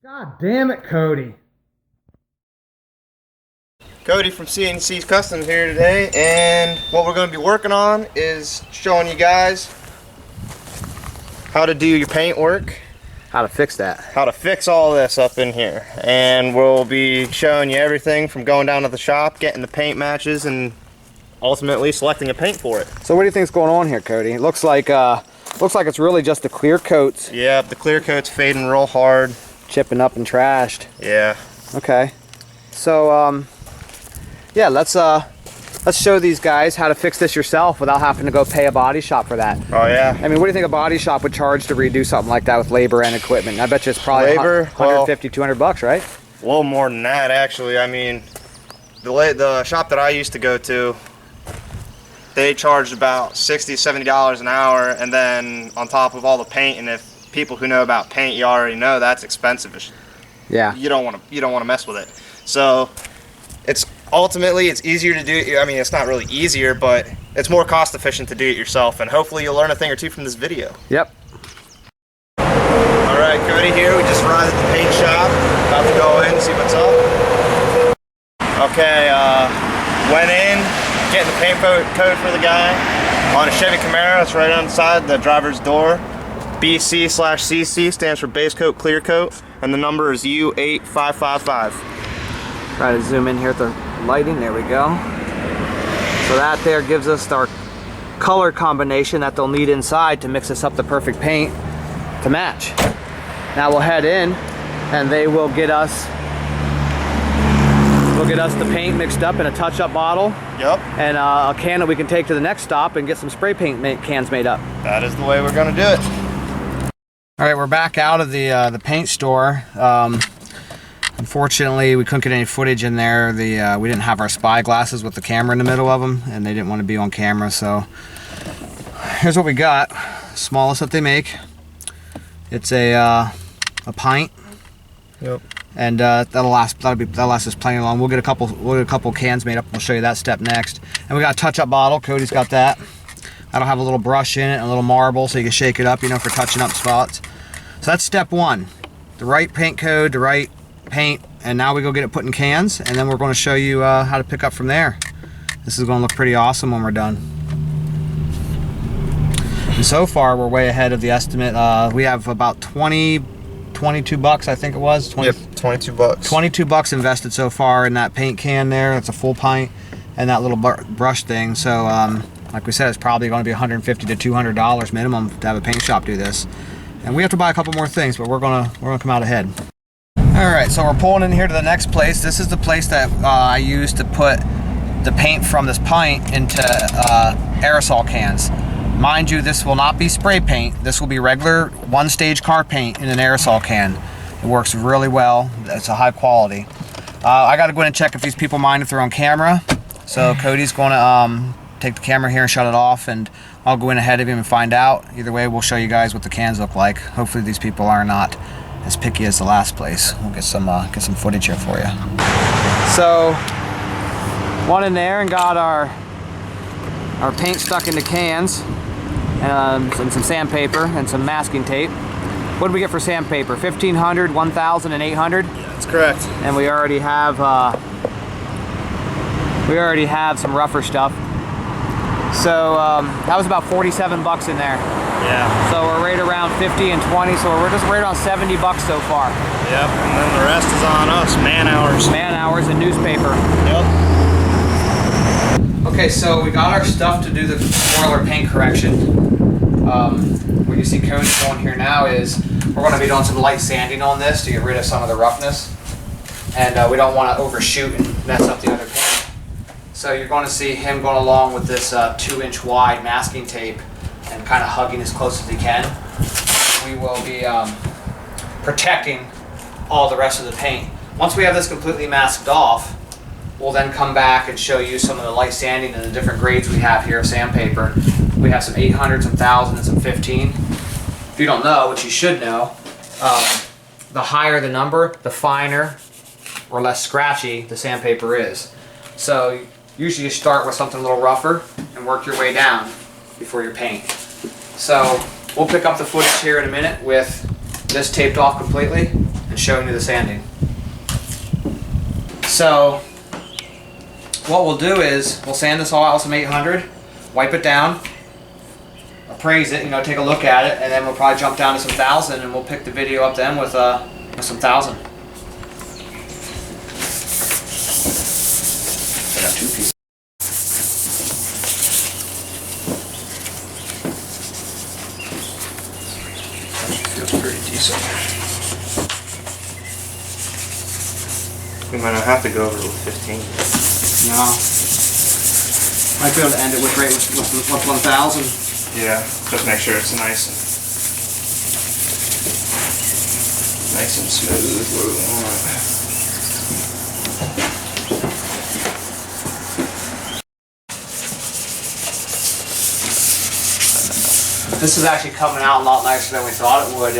God damn it, Cody. Cody from CNC's Customs here today, and what we're going to be working on is showing you guys how to do your paint work, How to fix that. how to fix all this up in here, and we'll be showing you everything from going down to the shop, getting the paint matches, and ultimately selecting a paint for it. So what do you think's going on here, Cody? It looks like it's really just the clear coats. Yeah, the clear coat's fading real hard. Chipping up and trashed. Yeah. Okay. So yeah, let's show these guys how to fix this yourself without having to go pay a body shop for that. Oh yeah. I mean, what do you think a body shop would charge to redo something like that with labor and equipment? I bet you it's probably Labor, 150, 200 bucks, right? A little more than that, actually. I mean, the shop that I used to go to, they charged about $60, $70 an hour, and then on top of all the paint, and if people who know about paint, you already know that's expensive. Yeah. You don't want to mess with it. So it's ultimately it's easier to do. I mean, it's not really easier, but it's more cost efficient to do it yourself, and hopefully you'll learn a thing or two from this video. Yep. All right, Cody here. We just arrived at the paint shop. About to go in and see what's up. Okay, went in, getting the paint code for the guy on a Chevy Camaro. It's right outside the driver's door. BC/CC stands for base coat, clear coat, and the number is U8555. Try to zoom in here at the lighting. There we go. So that there gives us our color combination that they'll need inside to mix us up the perfect paint to match. Now we'll head in and they will get us the paint mixed up in a touch-up bottle. Yep. And a can that we can take to the next stop and get some spray paint cans made up. That is the way we're gonna do it. All right, we're back out of the paint store. Unfortunately, we couldn't get any footage in there. We didn't have our spy glasses with the camera in the middle of them, and they didn't want to be on camera. So here's what we got. Smallest that they make. It's a pint. Yep. And that'll last us plenty long. We'll get a couple cans made up. We'll show you that step next. And we got a touch-up bottle. Cody's got that. That'll have a little brush in it and a little marble so you can shake it up, you know, for touching up spots. So that's step one. The right paint code, the right paint, and now we go get it put in cans, and then we're going to show you how to pick up from there. This is going to look pretty awesome when we're done. And so far, we're way ahead of the estimate. We have about 22 bucks, I think it was. Yep, 22 bucks. 22 bucks invested so far in that paint can there. That's a full pint, and that little brush thing. So, like we said, it's probably going to be $150 to $200 minimum to have a paint shop do this. And we have to buy a couple more things, but we're gonna come out ahead. All right, so we're pulling in here to the next place. This is the place that I used to put the paint from this pint into aerosol cans. Mind you, this will not be spray paint. This will be regular one-stage car paint in an aerosol can. It works really well. It's a high quality. I got to go in and check if these people mind if they're on camera. So Cody's going to take the camera here and shut it off, and I'll go in ahead of him and find out. Either way, we'll show you guys what the cans look like. Hopefully these people are not as picky as the last place. We'll get some footage here for you. So, one in there and got our paint stuck into cans, and some sandpaper and some masking tape. What did we get for sandpaper? 1,500, 1,000, and 800? Yeah, that's correct. And we already have some rougher stuff. So that was about 47 bucks in there. Yeah. So we're right around 50 and 20, so we're just right around 70 bucks so far. Yep, and then the rest is on us, man hours. Man hours and newspaper. Yep. Okay, so we got our stuff to do the spoiler paint correction. What you see Cody going here now is we're going to be doing some light sanding on this to get rid of some of the roughness. And we don't want to overshoot and mess up the other paint. So you're going to see him going along with this 2-inch wide masking tape and kind of hugging as close as he can. We will be protecting all the rest of the paint. Once we have this completely masked off, we'll then come back and show you some of the light sanding and the different grades we have here of sandpaper. We have some 800, some 1,000, and some 15. If you don't know, which you should know, the higher the number, the finer or less scratchy the sandpaper is. So usually you start with something a little rougher and work your way down before your paint. So we'll pick up the footage here in a minute with this taped off completely, and showing you the sanding. So what we'll do is we'll sand this all out with some 800, wipe it down, appraise it, you know, take a look at it, and then we'll probably jump down to some 1000 and we'll pick the video up then with some 1000. I got 2 pieces. Feels pretty decent. We might not have to go over with 15. No. Might be able to end it with 1000. Yeah, just make sure it's nice and smooth where we want it. This is actually coming out a lot nicer than we thought it would.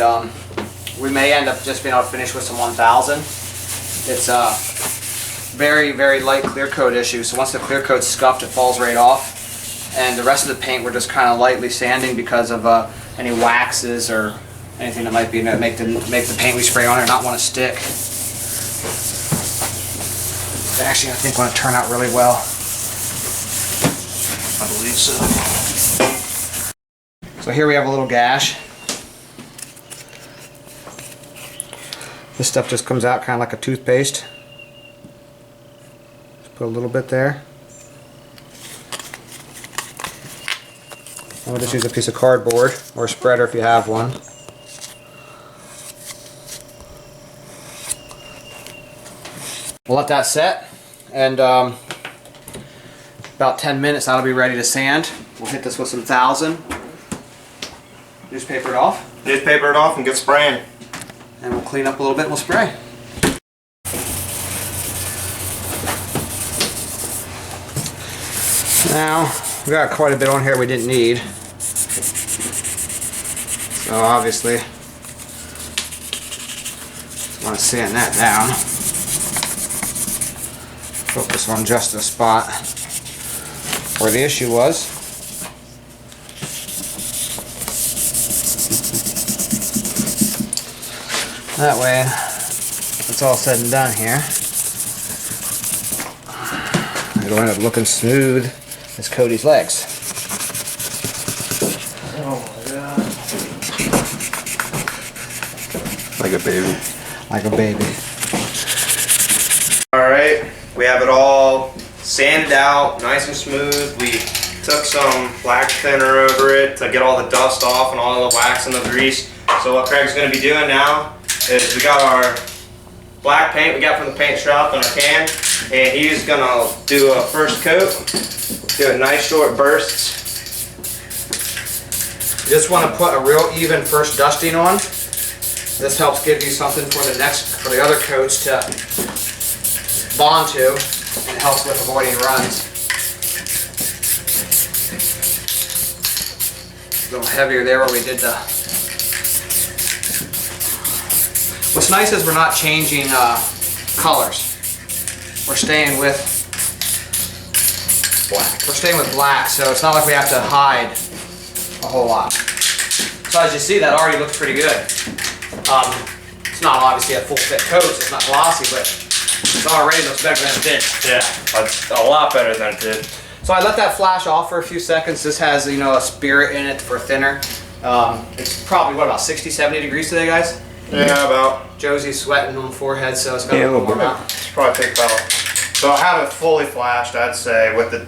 We may end up just being able to finish with some 1000. It's a very, very light clear coat issue, so once the clear coat's scuffed, it falls right off. And the rest of the paint we're just kind of lightly sanding because of any waxes or anything that might be make the paint we spray on it not want to stick. But actually, I think going to turn out really well. I believe so. So here we have a little gash. This stuff just comes out kind of like a toothpaste. Just put a little bit there. And we'll just use a piece of cardboard or a spreader if you have one. We'll let that set, and about 10 minutes that'll be ready to sand. We'll hit this with some 1000. Newspaper it off. Newspaper it off and get spraying. And we'll clean up a little bit and we'll spray. Now, we got quite a bit on here we didn't need. So obviously, want to sand that down. Focus on just the spot where the issue was. That way, it's all said and done here. It'll end up looking smooth as Cody's legs. Oh my god. Like a baby. Like a baby. Alright, we have it all sanded out, nice and smooth. We took some black thinner over it to get all the dust off and all the wax and the grease. So what Craig's going to be doing now is we got our black paint we got from the paint shop in a can, and he's going to do a first coat, do it nice short bursts. You just want to put a real even first dusting on. This helps give you something for the other coats to bond to, and it helps with avoiding runs. A little heavier there where we did the... What's nice is we're not changing colors. We're staying with black. We're staying with black, so it's not like we have to hide a whole lot. So as you see, that already looks pretty good. It's not obviously a full fit coat, so it's not glossy, but it already looks better than it did. Yeah, that's a lot better than it did. So I let that flash off for a few seconds. This has, you know, a spirit in it for thinner. It's probably, what, about 60, 70 degrees today, guys? Yeah, about. Josie's sweating on the forehead, so it's going to warm out. It's probably take about. So I'll have it fully flashed, I'd say, with the,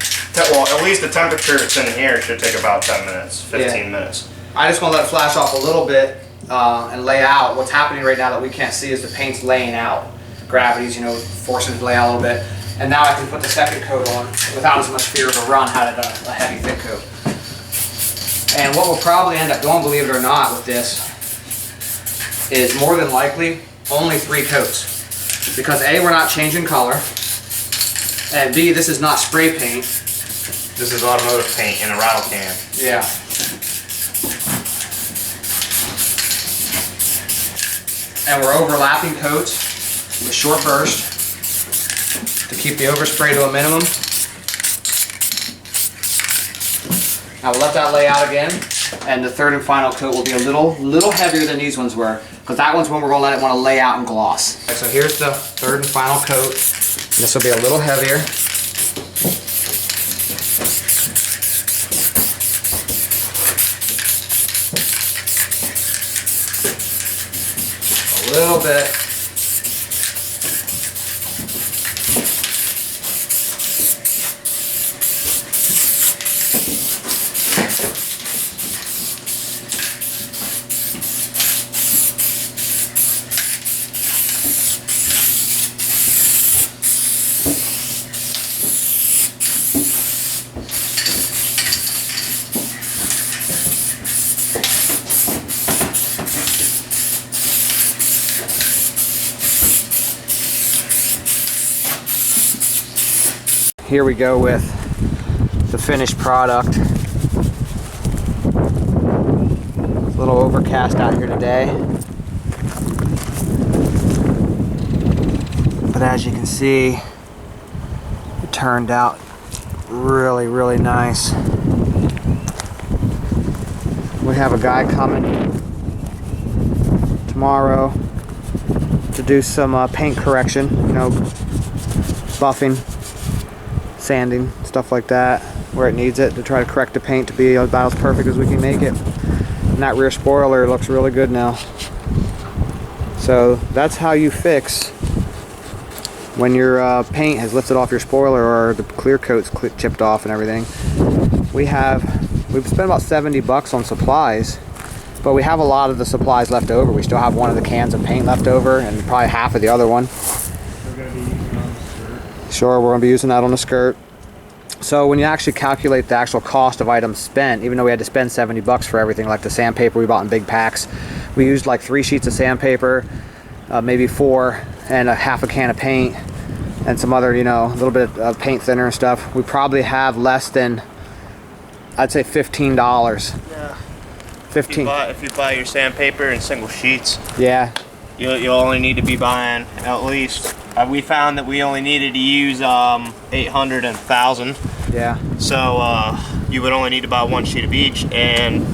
well, at least the temperature it's in here should take about 10 minutes, 15 minutes. I just want to let it flash off a little bit and lay out. What's happening right now that we can't see is the paint's laying out. Gravity's, you know, forcing it to lay out a little bit. And now I can put the second coat on without as much fear of a run had it a heavy thick coat. And what we'll probably end up doing, believe it or not, with this is more than likely only 3 coats. Because A, we're not changing color, and B, this is not spray paint. This is automotive paint in a rattle can. Yeah. And we're overlapping coats with short burst to keep the overspray to a minimum. Now we'll let that lay out again, And the third and final coat will be a little heavier than these ones were, because that one's when we're gonna let it want to lay out and gloss. Okay, so here's the third and final coat. And this will be a little heavier. A little bit. Here we go with the finished product. It's a little overcast out here today, but as you can see, it turned out really nice. We have a guy coming tomorrow to do some paint correction, you know, buffing, sanding, stuff like that, where it needs it, to try to correct the paint to be about as perfect as we can make it. And that rear spoiler looks really good now. So that's how you fix when your paint has lifted off your spoiler or the clear coat's chipped off and everything. We've spent about $70 on supplies, but we have a lot of the supplies left over. We still have one of the cans of paint left over and probably half of the other one. Sure, we're going to be using that on the skirt. So when you actually calculate the actual cost of items spent, even though we had to spend $70 for everything, like the sandpaper we bought in big packs, we used like 3 sheets of sandpaper, maybe 4, and a half a can of paint, and some other, you know, a little bit of paint thinner and stuff. We probably have less than, I'd say $15. Yeah. 15. If you buy your sandpaper in single sheets, yeah, you'll only need to be buying at least. We found that we only needed to use 800 and 1,000. Yeah. So you would only need to buy 1 sheet of each, and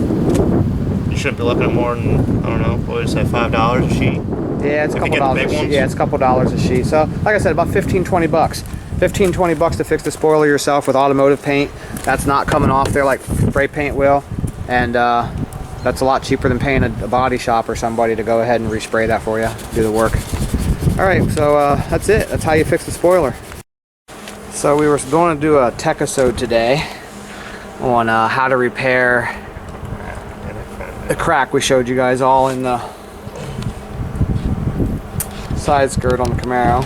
you shouldn't be looking at more than, I don't know, what would you say, $5 a sheet? Yeah, it's a If couple you get the dollars. big ones? Yeah, it's a couple dollars a sheet. So, like I said, about 15, 20 bucks. 15, 20 bucks to fix the spoiler yourself with automotive paint. That's not coming off there like spray paint will, and that's a lot cheaper than paying a body shop or somebody to go ahead and respray that for you, do the work. All right, so that's it. That's how you fix the spoiler. So we were going to do a Techisode today on how to repair the crack we showed you guys all in the side skirt on the Camaro.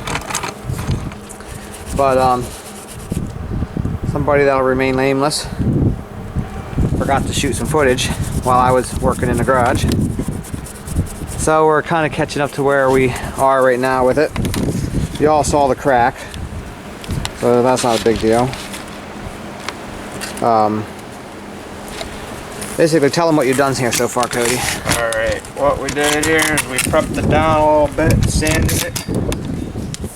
But somebody that'll remain nameless forgot to shoot some footage while I was working in the garage. So we're kind of catching up to where we are right now with it. You all saw the crack, so that's not a big deal. Basically, tell them what you've done here so far, Cody. Alright, what we did here is we prepped it down a little bit, sanded it.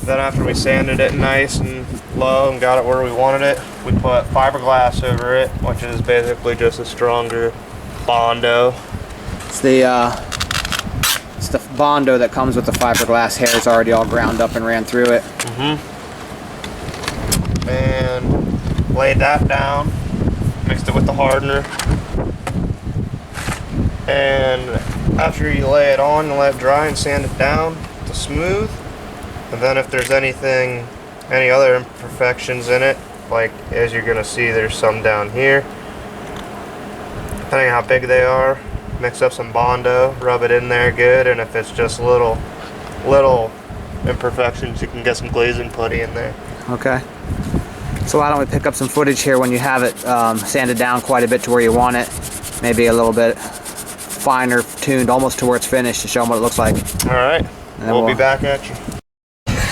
Then after we sanded it nice and low and got it where we wanted it, we put fiberglass over it, which is basically just a stronger Bondo. It's the Bondo that comes with the fiberglass hairs already all ground up and ran through it. And laid that down, mixed it with the hardener. And after you lay it on, you let it dry and sand it down to smooth. And then if there's any other imperfections in it, like as you're gonna see, there's some down here. Depending on how big they are, mix up some Bondo, rub it in there good, and if it's just little imperfections, you can get some glazing putty in there. Okay. So why don't we pick up some footage here when you have it sanded down quite a bit to where you want it, maybe a little bit finer tuned, almost to where it's finished, to show them what it looks like. All right, we'll be back at you.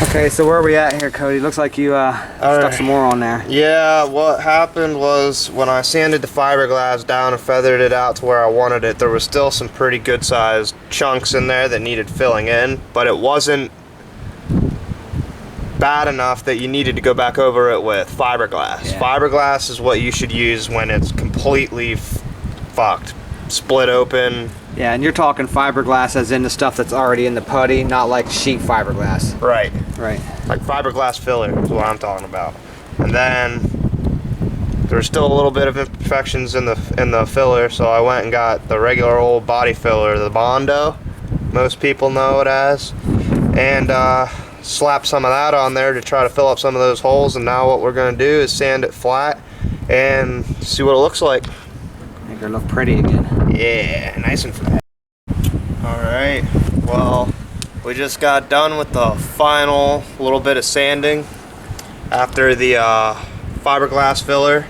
Okay, so where are we at here, Cody? Looks like you stuck some more on there. Yeah, what happened was when I sanded the fiberglass down and feathered it out to where I wanted it, there was still some pretty good sized chunks in there that needed filling in, but it wasn't bad enough that you needed to go back over it with fiberglass. Yeah. Fiberglass is what you should use when it's completely fucked. split open. Yeah, and you're talking fiberglass as in the stuff that's already in the putty, not like sheet fiberglass. Right. Right. Like fiberglass filler is what I'm talking about. And then there's still a little bit of imperfections in the filler, so I went and got the regular old body filler, the Bondo, most people know it as, and slap some of that on there to try to fill up some of those holes. And now what we're going to do is sand it flat and see what it looks like. Make her look pretty again. Yeah, nice and flat. Alright, well, we just got done with the final little bit of sanding after the fiberglass filler,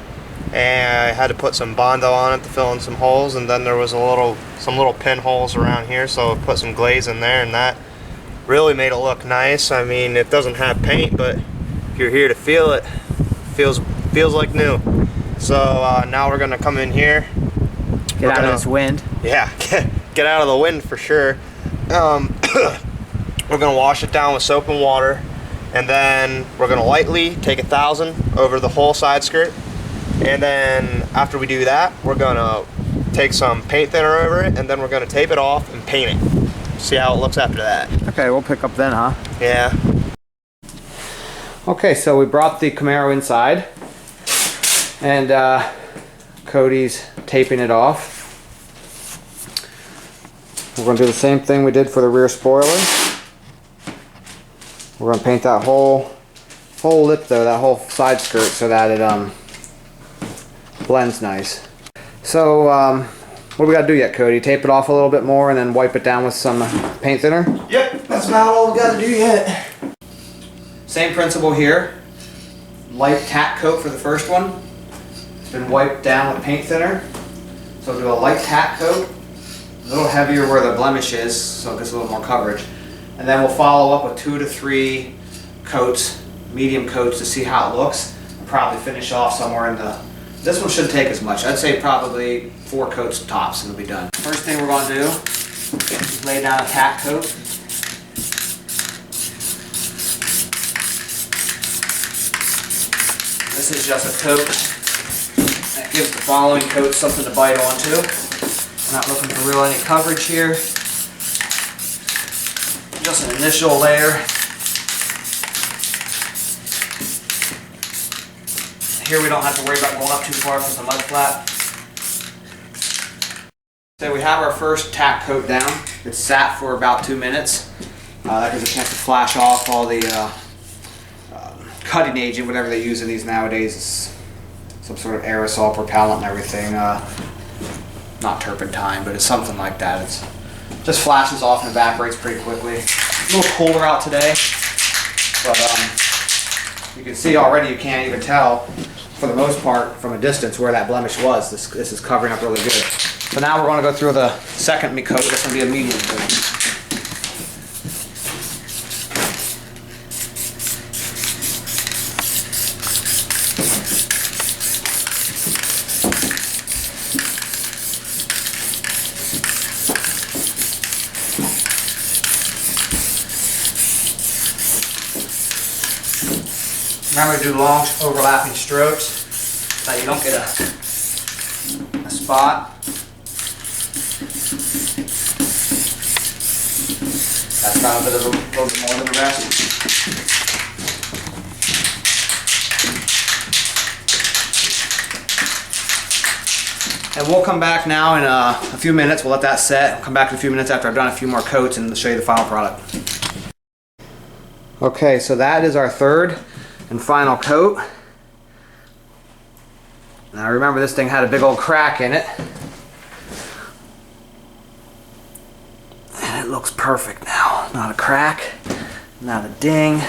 and I had to put some Bondo on it to fill in some holes, and then there was some little pinholes around here, so I put some glaze in there, and that really made it look nice. I mean, it doesn't have paint, but if you're here to feel it, feels like new. So now we're gonna come in here. Get out of this wind. Yeah, get out of the wind for sure. We're gonna wash it down with soap and water, and then we're gonna lightly take 1,000 over the whole side skirt. And then after we do that, we're gonna take some paint thinner over it, and then we're gonna tape it off and paint it. See how it looks after that. Okay, we'll pick up then, huh? Yeah. Okay, so we brought the Camaro inside, and Cody's taping it off. We're going to do the same thing we did for the rear spoiler. We're going to paint that whole lip though, that whole side skirt, so that it blends nice. So what do we got to do yet, Cody? Tape it off a little bit more and then wipe it down with some paint thinner? Yep, that's about all we got to do yet. Same principle here. Light tack coat for the first one. It's been wiped down with paint thinner. So do a light tack coat, a little heavier where the blemish is, so it gets a little more coverage. And then we'll follow up with 2 to 3 coats, medium coats, to see how it looks. And probably finish off somewhere in the, this one shouldn't take as much. I'd say probably 4 coats tops and it'll be done. First thing we're going to do is lay down a tack coat. This is just a coat that gives the following coat something to bite onto. We're not looking for real any coverage here. Just an initial layer. Here we don't have to worry about going up too far with the mud flap. So we have our first tack coat down. It's sat for about 2 minutes. That gives a chance to flash off all the cutting agent, whatever they use in these nowadays. It's some sort of aerosol propellant and everything. Not turpentine, but it's something like that. It's just flashes off and evaporates pretty quickly. It's a little cooler out today, but you can see already, you can't even tell for the most part from a distance where that blemish was. This is covering up really good. So now we're going to go through the second coat. It's going to be a medium coat. Remember to do long overlapping strokes so that you don't get a spot. That's got a little bit more than the rest. And we'll come back now in a few minutes. We'll let that set. We'll come back in a few minutes after I've done a few more coats and show you the final product. Okay, so that is our third and final coat. Now remember, this thing had a big old crack in it. And it looks perfect now. Not a crack, not a ding,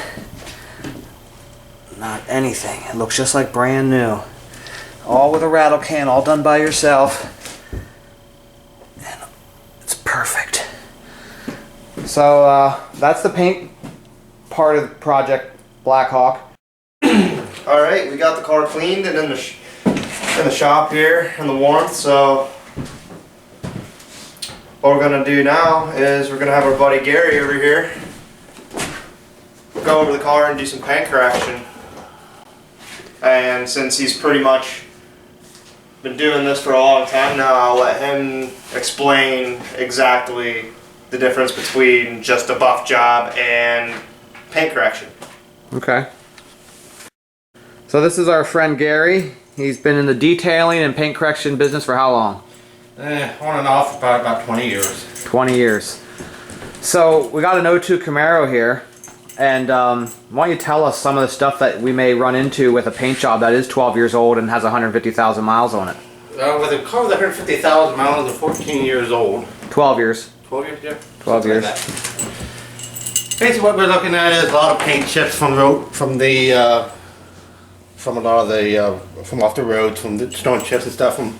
not anything. It looks just like brand new. All with a rattle can, all done by yourself. And it's perfect. So that's the paint part of the project, Blackhawk. All right, we got the car cleaned and in the shop here in the warmth. So what we're gonna do now is we're gonna have our buddy Gary over here go over the car and do some paint correction. And since he's pretty much been doing this for a long time now. I'll let him explain exactly the difference between just a buff job and paint correction. Okay. So this is our friend Gary. He's been in the detailing and paint correction business for how long? On and off for probably about 20 years. 20 years. So we got an 02 Camaro here, and why don't you tell us some of the stuff that we may run into with a paint job that is 12 years old and has 150,000 miles on it? With a car with 150,000 miles and 14 years old. 12 years. 12 years, yeah. 12 years. Like basically, what we're looking at is a lot of paint chips from the road, from off the roads, from the stone chips and stuff, from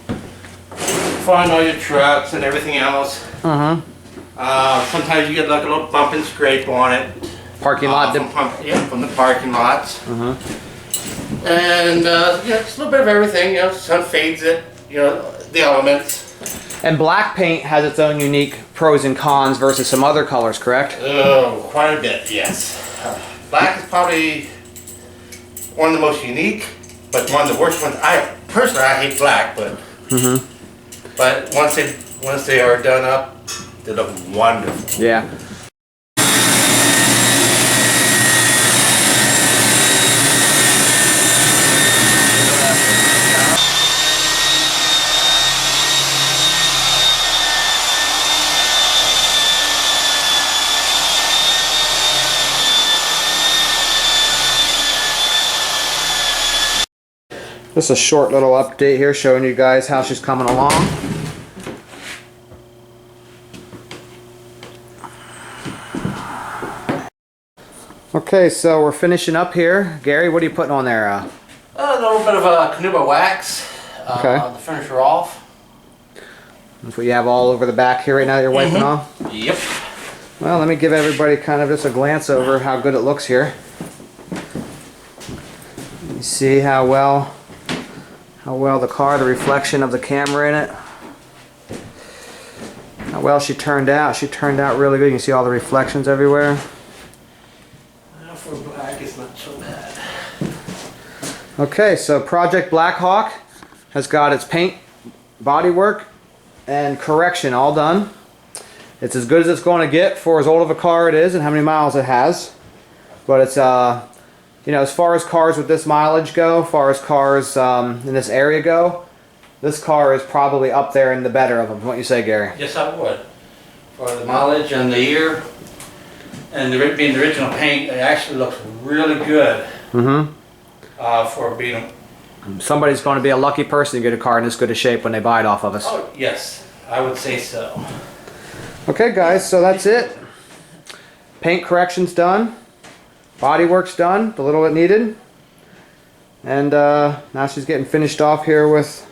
flying all your trucks and everything else. Sometimes you get like a little bump and scrape on it. Parking lot. From the parking lots. And yeah, it's a little bit of everything. You know, sun fades it. You know, the elements. And black paint has its own unique pros and cons versus some other colors, correct? Oh, quite a bit, yes. Black is probably one of the most unique, but one of the worst ones. Personally, I hate black, but but once they are done up, they look wonderful. Yeah. Just a short little update here showing you guys how she's coming along. Okay, so we're finishing up here. Gary, what are you putting on there? A little bit of a Canuba wax. Okay. To finish her off. That's what you have all over the back here right now that you're wiping off? Yep. Well, let me give everybody kind of just a glance over how good it looks here. You see how well the car, the reflection of the camera in it. How well she turned out. She turned out really good. You can see all the reflections everywhere. For black, it's not so bad. Okay, so Project Blackhawk has got its paint, body work, and correction all done. It's as good as it's going to get for as old of a car it is and how many miles it has. But it's you know, as far as cars with this mileage go, as far as cars in this area go, this car is probably up there in the better of them. What you say, Gary? Yes, I would. For the mileage and the year, and being the original paint, it actually looks really good. For being. Somebody's going to be a lucky person to get a car in this good a shape when they buy it off of us. Oh yes, I would say so. Okay, guys, so that's it. Paint correction's done. Bodywork's done, the little it needed. And now she's getting finished off here with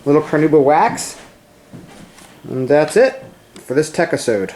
little Canuba wax. And that's it for this Techisode.